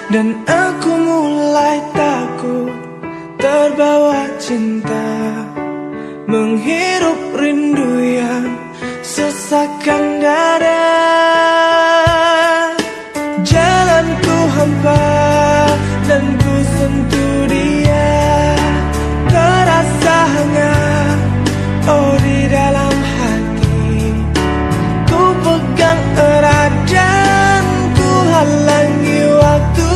dan aku mulai takut terbawa cinta, menghirup rindu yang sesakkan dada. Jalanku hampa dan ku sentuh dia, terasa hangat oh di dalam hati. Ku pegang erat dan ku halangi waktu,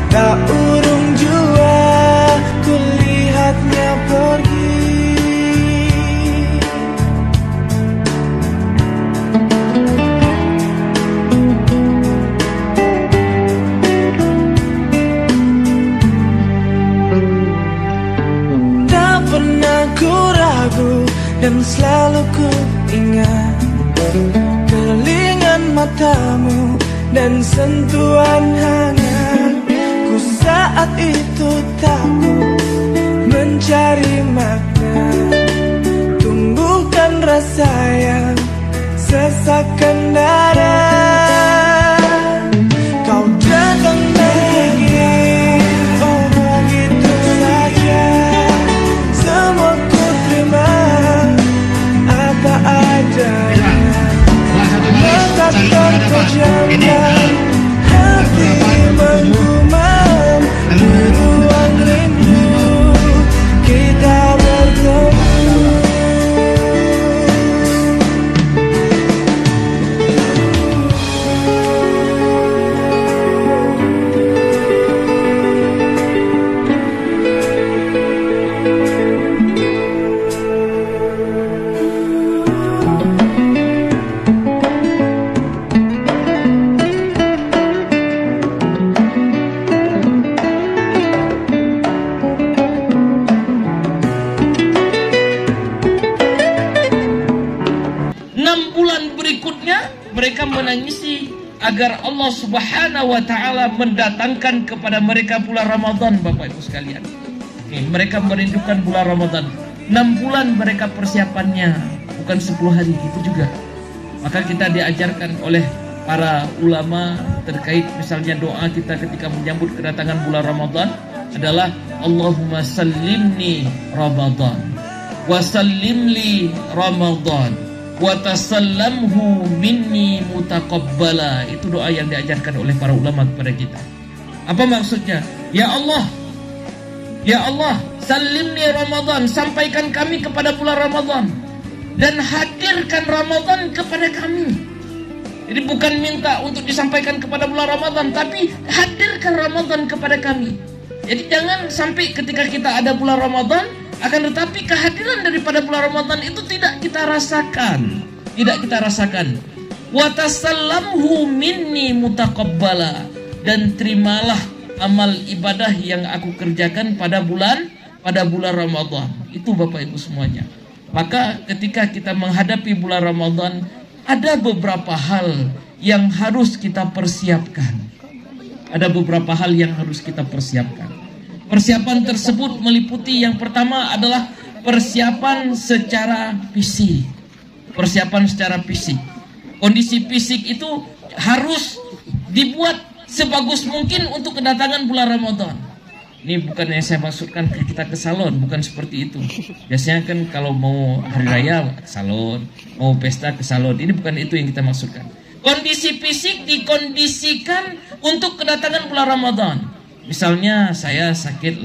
tak urung jua ku lihatnya pergi. Tak pernah ku ragu dan selalu ku ingat keringan matamu dan sentuhan hangat. Ku saat itu takut mencari makna, tumbuhkan rasa yang sesakkan dada. Kau datang dan pergi, oh begitu saja. Semua ku terima apa adanya. Mata terpejamkan, hati menggumam di ruang rindu kita bertemu. Mereka menangisi agar Allah Subhanahu wa Ta'ala mendatangkan kepada mereka bulan Ramadan, Bapak Ibu sekalian. Mereka merindukan bulan Ramadan. 6 bulan mereka persiapannya, bukan 10 hari itu juga. Maka kita diajarkan oleh para ulama terkait misalnya doa kita ketika menyambut kedatangan bulan Ramadan adalah Allahumma sallimni Ramadan wa sallimli Ramadan wa tasallamhu minni mutaqabbala. Itu doa yang diajarkan oleh para ulama kepada kita. Apa maksudnya? Ya Allah, salimni Ramadan, sampaikan kami kepada bulan Ramadan dan hadirkan Ramadan kepada kami. Jadi bukan minta untuk disampaikan kepada bulan Ramadan, tapi hadirkan Ramadan kepada kami. Jadi jangan sampai ketika kita ada bulan Ramadan, akan tetapi kehadiran daripada bulan Ramadan itu tidak kita rasakan. Wa tasallamhu minni mutaqabbala, dan terimalah amal ibadah yang aku kerjakan pada bulan Ramadan. Itu Bapak Ibu semuanya. Maka ketika kita menghadapi bulan Ramadan, ada beberapa hal yang harus kita persiapkan. Persiapan tersebut meliputi yang pertama adalah persiapan secara fisik. Kondisi fisik itu harus dibuat sebagus mungkin untuk kedatangan bulan Ramadan. Ini bukan yang saya maksudkan kita ke salon, bukan seperti itu. Biasanya kan kalau mau hari raya ke salon, mau pesta ke salon. Ini bukan itu yang kita maksudkan. Kondisi fisik dikondisikan untuk kedatangan bulan Ramadan. Misalnya saya sakit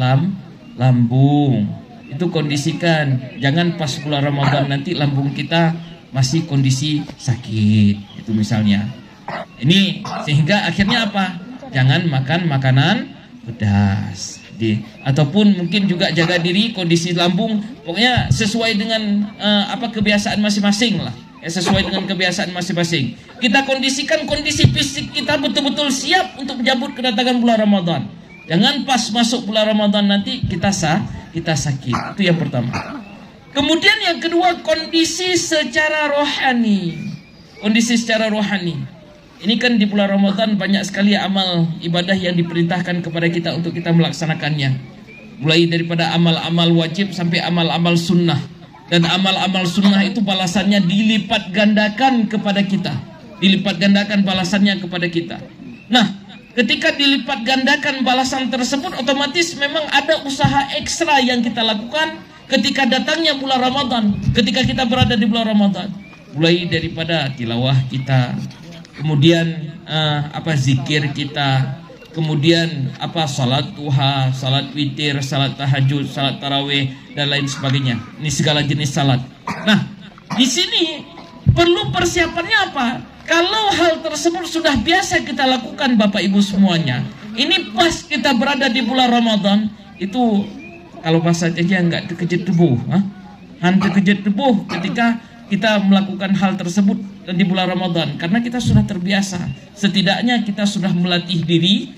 lambung, itu kondisikan. Jangan pas bulan Ramadan nanti lambung kita masih kondisi sakit. Itu misalnya. Ini sehingga akhirnya apa? Jangan makan makanan pedas. Ataupun mungkin juga jaga diri kondisi lambung. Pokoknya sesuai dengan kebiasaan masing-masing lah. Sesuai dengan kebiasaan masing-masing. Kita kondisikan kondisi fisik kita betul-betul siap untuk menyambut kedatangan bulan Ramadan. Jangan pas masuk bulan Ramadan nanti kita sakit. Itu yang pertama. Kemudian yang kedua, kondisi secara rohani. Ini kan di bulan Ramadan banyak sekali amal ibadah yang diperintahkan kepada kita untuk kita melaksanakannya. Mulai daripada amal-amal wajib sampai amal-amal sunnah. Dan amal-amal sunnah itu balasannya dilipat gandakan kepada kita. Nah, ketika dilipat gandakan balasan tersebut, otomatis memang ada usaha ekstra yang kita lakukan ketika datangnya bulan Ramadan, ketika kita berada di bulan Ramadan. Mulai daripada tilawah kita, kemudian zikir kita, kemudian salat duha, salat witir, salat tahajud, salat tarawih, dan lain sebagainya. Ini segala jenis salat. Nah, di sini perlu persiapannya apa? Kalau hal tersebut sudah biasa kita lakukan Bapak Ibu semuanya, ini pas kita berada di bulan Ramadan, itu kalau bahasa aja nggak terkejut tubuh, terkejut tubuh ketika kita melakukan hal tersebut di bulan Ramadan, karena kita sudah terbiasa. Setidaknya kita sudah melatih diri,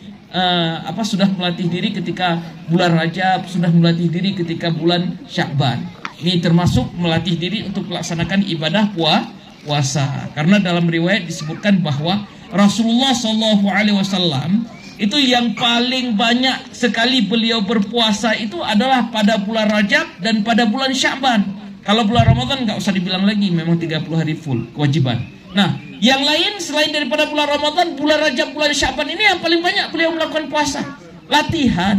sudah melatih diri ketika bulan Rajab, sudah melatih diri ketika bulan Sya'ban. Ini termasuk melatih diri untuk melaksanakan ibadah puasa. Karena dalam riwayat disebutkan bahwa Rasulullah SAW itu yang paling banyak sekali beliau berpuasa itu adalah pada bulan Rajab dan pada bulan Sya'ban. Kalau bulan Ramadan nggak usah dibilang lagi, memang 30 hari full kewajiban. Nah, yang lain selain daripada bulan Ramadan, bulan Rajab, bulan Sya'ban ini yang paling banyak beliau melakukan puasa. Latihan.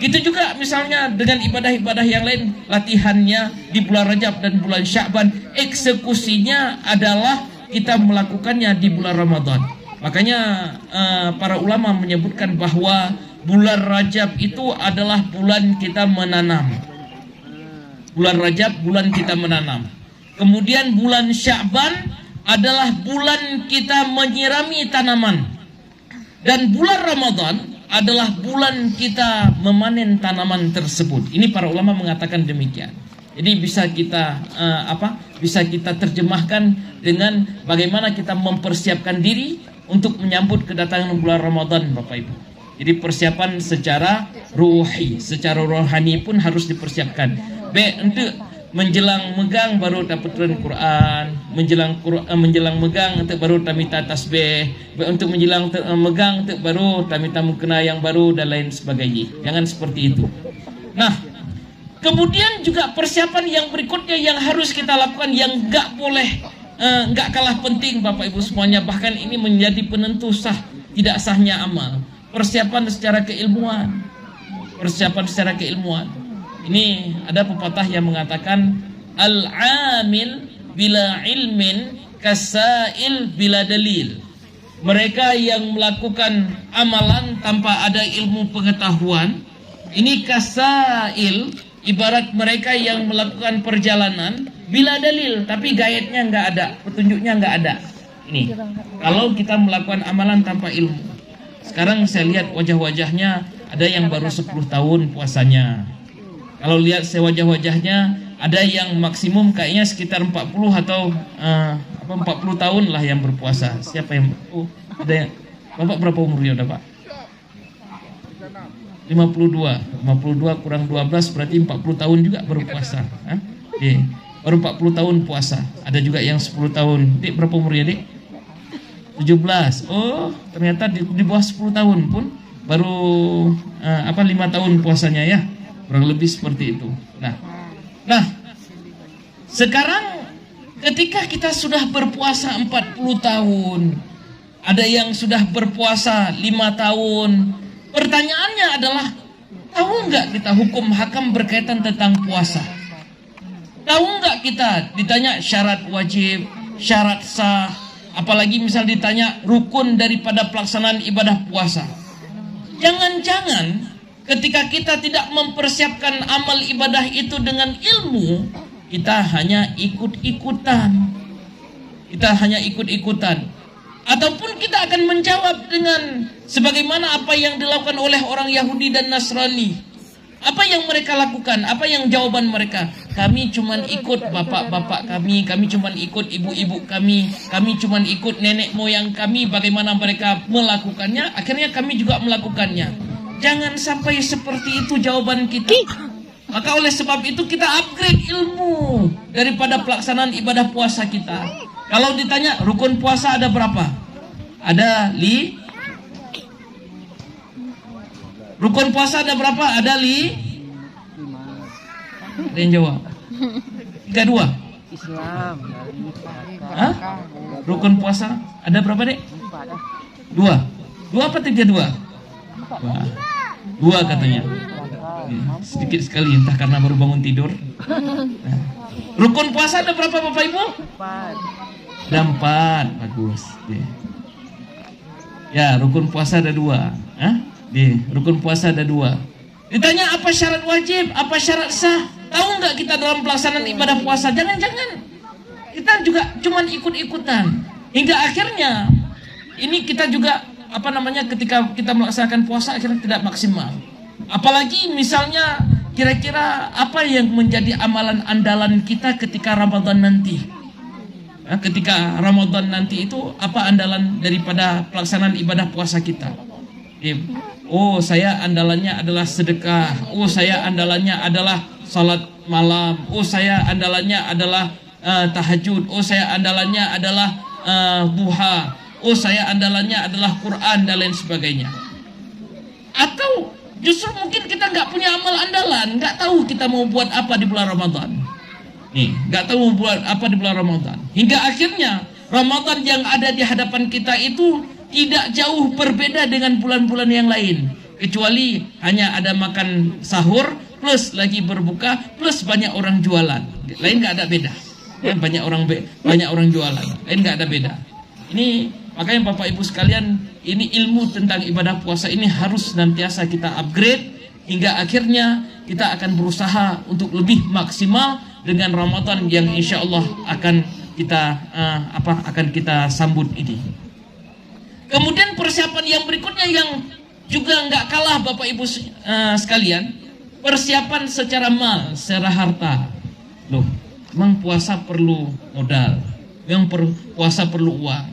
Itu juga misalnya dengan ibadah-ibadah yang lain, latihannya di bulan Rajab dan bulan Sya'ban, eksekusinya adalah kita melakukannya di bulan Ramadan. Makanya para ulama menyebutkan bahwa bulan Rajab itu adalah bulan kita menanam. Bulan Rajab bulan kita menanam. Kemudian bulan Sya'ban adalah bulan kita menyirami tanaman. Dan bulan Ramadan adalah bulan kita memanen tanaman tersebut. Ini para ulama mengatakan demikian. Jadi bisa kita terjemahkan dengan bagaimana kita mempersiapkan diri untuk menyambut kedatangan bulan Ramadan, Bapak Ibu. Jadi persiapan secara ruhi, secara rohani pun harus dipersiapkan. Untuk menjelang megang baru dapat turun Quran, menjelang megang untuk baru tamita tasbih, untuk menjelang megang untuk baru tamita mukena yang baru dan lain sebagainya. Jangan seperti itu. Nah, kemudian juga persiapan yang berikutnya yang harus kita lakukan, yang nggak kalah penting Bapak Ibu semuanya, bahkan ini menjadi penentu tidak sahnya amal. Persiapan secara keilmuan. Ini ada pepatah yang mengatakan al-amil bila ilmin kasail bila dalil. Mereka yang melakukan amalan tanpa ada ilmu pengetahuan, ini kasail, ibarat mereka yang melakukan perjalanan bila dalil, tapi gaetnya nggak ada, petunjuknya nggak ada. Ini kalau kita melakukan amalan tanpa ilmu. Sekarang saya lihat wajah-wajahnya ada yang baru 10 tahun puasanya. Kalau lihat wajah-wajahnya, ada yang maksimum kayaknya sekitar 40 atau 40 tahun lah yang berpuasa. Siapa yang ada yang Bapak berapa umurnya udah Pak? 52 kurang 12 berarti 40 tahun juga berpuasa. Baru 40 tahun puasa. Ada juga yang 10 tahun. Dik berapa umurnya, Dik? 17. Oh, ternyata di bawah 10 tahun pun baru 5 tahun puasanya ya. Kurang lebih seperti itu. Nah, sekarang ketika kita sudah berpuasa 40 tahun, ada yang sudah berpuasa 5 tahun. Pertanyaannya adalah, tahu nggak kita hukum hakam berkaitan tentang puasa? Tahu nggak kita ditanya syarat wajib, syarat sah, apalagi misal ditanya rukun daripada pelaksanaan ibadah puasa? Jangan-jangan ketika kita tidak mempersiapkan amal ibadah itu dengan ilmu, kita hanya ikut-ikutan. Ataupun kita akan menjawab dengan sebagaimana apa yang dilakukan oleh orang Yahudi dan Nasrani. Apa yang mereka lakukan? Apa yang jawaban mereka? Kami cuman ikut bapak-bapak kami cuman ikut ibu-ibu kami cuman ikut nenek moyang kami, bagaimana mereka melakukannya, akhirnya kami juga melakukannya. Jangan sampai seperti itu jawaban kita. Maka oleh sebab itu kita upgrade ilmu daripada pelaksanaan ibadah puasa kita. Kalau ditanya rukun puasa ada berapa? Ada Rukun puasa ada berapa? Ada Ada yang jawab. 32. Islam. Hah? Rukun puasa ada berapa, Dek? 2. 2 apa 3 2? 2 katanya. Sedikit sekali, entah karena baru bangun tidur. Nah. Rukun puasa ada berapa Bapak Ibu? 4. Ada 4, bagus. Ya, rukun puasa ada 2. Rukun puasa ada 2. Ditanya apa syarat wajib, apa syarat sah? Tahu nggak kita dalam pelaksanaan ibadah puasa? Jangan-jangan kita juga cuman ikut-ikutan. Hingga akhirnya ini kita juga ketika kita melaksanakan puasa akhirnya tidak maksimal. Apalagi misalnya kira-kira apa yang menjadi amalan andalan kita ketika Ramadan nanti. Ketika Ramadan nanti itu apa andalan daripada pelaksanaan ibadah puasa kita? Oh, saya andalannya adalah sedekah. Oh, saya andalannya adalah salat malam. Oh, saya andalannya adalah tahajud. Oh, saya andalannya adalah duha. Oh, saya andalannya adalah Quran dan lain sebagainya. Atau justru mungkin kita nggak punya amal andalan, nggak tahu kita mau buat apa di bulan Ramadan. Nggak tahu mau buat apa di bulan Ramadan. Hingga akhirnya Ramadan yang ada di hadapan kita itu tidak jauh berbeda dengan bulan-bulan yang lain. Kecuali hanya ada makan sahur, plus lagi berbuka, plus banyak orang jualan. Lain nggak ada beda. Banyak orang jualan. Lain nggak ada beda. Ini makanya Bapak Ibu sekalian, ini ilmu tentang ibadah puasa ini harus senantiasa kita upgrade hingga akhirnya kita akan berusaha untuk lebih maksimal dengan Ramadan yang insya Allah akan kita sambut ini. Kemudian persiapan yang berikutnya yang juga nggak kalah Bapak Ibu sekalian, persiapan secara secara harta. Loh, memang puasa perlu modal, memang puasa perlu uang.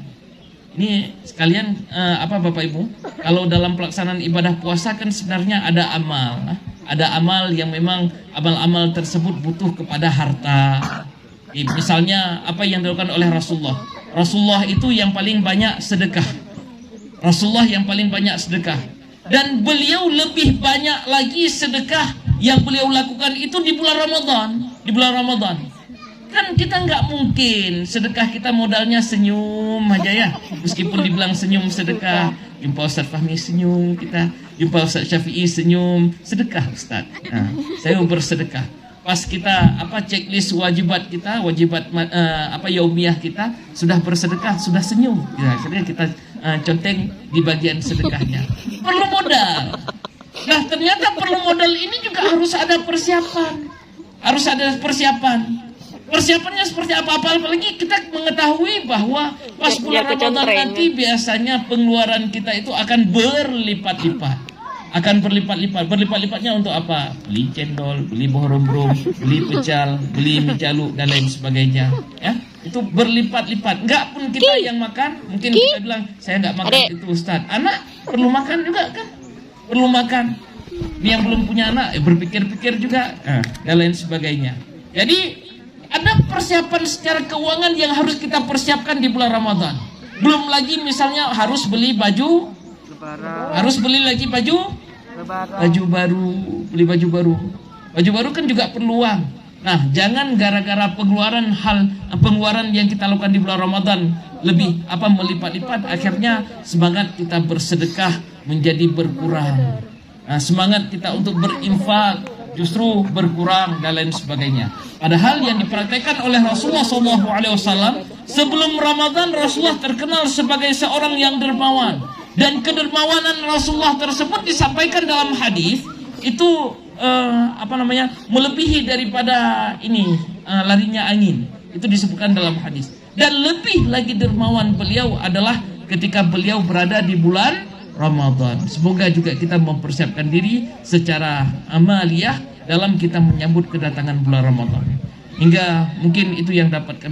Ini sekalian Bapak Ibu, kalau dalam pelaksanaan ibadah puasa kan sebenarnya ada amal yang memang amal-amal tersebut butuh kepada harta. Misalnya apa yang dilakukan oleh Rasulullah itu yang paling banyak sedekah. Rasulullah yang paling banyak sedekah, dan beliau lebih banyak lagi sedekah yang beliau lakukan itu di bulan Ramadan. Kan kita nggak mungkin sedekah kita modalnya senyum aja ya. Meskipun dibilang senyum sedekah, jumpa Ustaz Fahmi senyum, kita jumpa Ustaz Syafi'i senyum, sedekah Ustaz. Nah, saya bersedekah. Pas kita checklist wajibat yaumiyah kita sudah bersedekah, sudah senyum. Ya, akhirnya kita conteng di bagian sedekahnya. Perlu modal. Nah, ternyata perlu modal ini juga harus ada persiapan. Persiapannya seperti apa? Apalagi kita mengetahui bahwa pas bulan Ramadan nanti biasanya pengeluaran kita itu akan berlipat-lipat. Berlipat-lipatnya untuk apa? Beli cendol, beli bohrom-brom, beli pecal, beli mie jaluk dan lain sebagainya. Ya, itu berlipat-lipat. Enggak pun kita yang makan, mungkin kita bilang saya enggak makan itu Ustaz. Anak perlu makan juga kan? Perlu makan. Ini yang belum punya anak berpikir-pikir juga dan lain sebagainya. Jadi ada persiapan secara keuangan yang harus kita persiapkan di bulan Ramadan. Belum lagi misalnya harus beli baju Lebaran. Harus beli lagi baju baru, beli baju baru. Baju baru kan juga perlu uang. Nah, jangan gara-gara pengeluaran yang kita lakukan di bulan Ramadan lebih melipat-lipat, akhirnya semangat kita bersedekah menjadi berkurang. Nah, semangat kita untuk berinfak justru berkurang dan lain sebagainya. Padahal yang dipraktekkan oleh Rasulullah SAW sebelum Ramadan, Rasulullah terkenal sebagai seorang yang dermawan. Dan kedermawanan Rasulullah tersebut disampaikan dalam hadis itu melebihi daripada larinya angin. Itu disebutkan dalam hadis. Dan lebih lagi dermawan beliau adalah ketika beliau berada di bulan Ramadan. Semoga juga kita mempersiapkan diri secara amaliyah dalam kita menyambut kedatangan bulan Ramadan. Hingga mungkin itu yang dapat kami